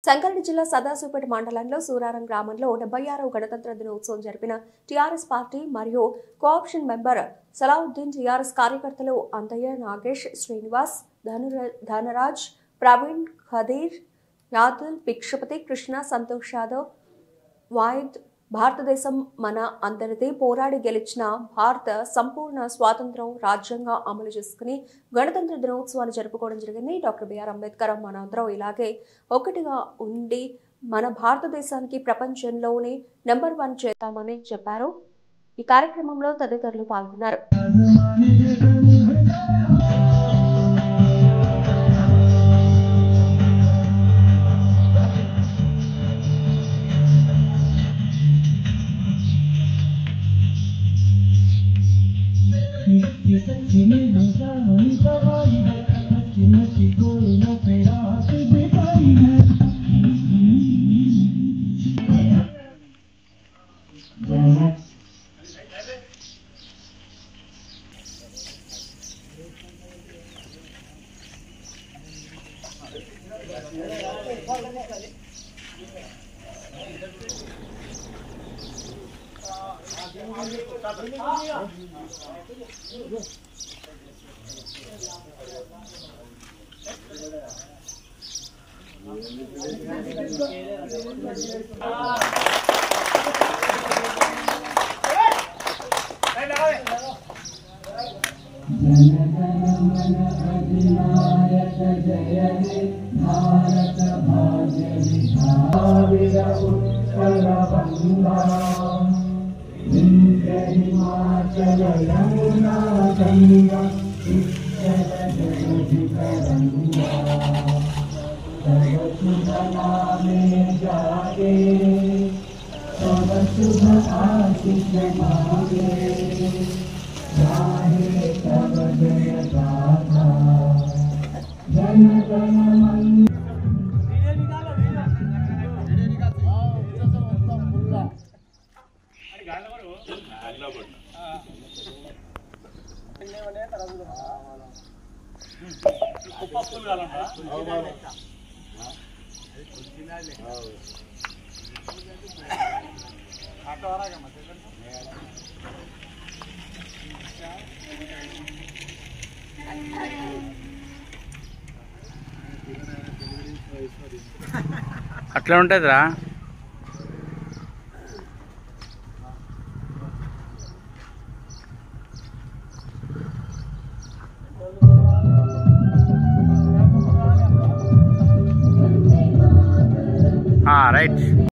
సంగారెడ్డి జిల్లా సదాశివపేట మండలంలో సూరారం గ్రామంలో 76వ గణతంత్ర దినోత్సవం జరిపిన టీఆర్ఎస్ పార్టీ మరియు కోఆప్షన్ మెంబర్ సలావుద్దీన్, టీఆర్ఎస్ కార్యకర్తలు అంతయ్య, నాగేష్, శ్రీనివాస్, ధనరాజ్, ప్రవీణ్, ఖదీర్, యాదుల్, భిక్షపతి, కృష్ణ, సంతోష్ యాదవ్, వాయిద్, భారతదేశం మన అందరిది, పోరాడి గెలిచిన భారత సంపూర్ణ స్వాతంత్రం, రాజ్యాంగ అమలు చేసుకుని గణతంత్ర దినోత్సవాన్ని జరుపుకోవడం జరిగింది. డాక్టర్ బిఆర్ అంబేద్కర్ మనందరం ఇలాగే ఒకటిగా ఉండి మన భారతదేశానికి ప్రపంచంలోనే నెంబర్ 1 చేద్దామని చెప్పారు. ఈ కార్యక్రమంలో తదితరులు పాల్గొన్నారు. అట్లా ఉంటుందిరా. రైట్.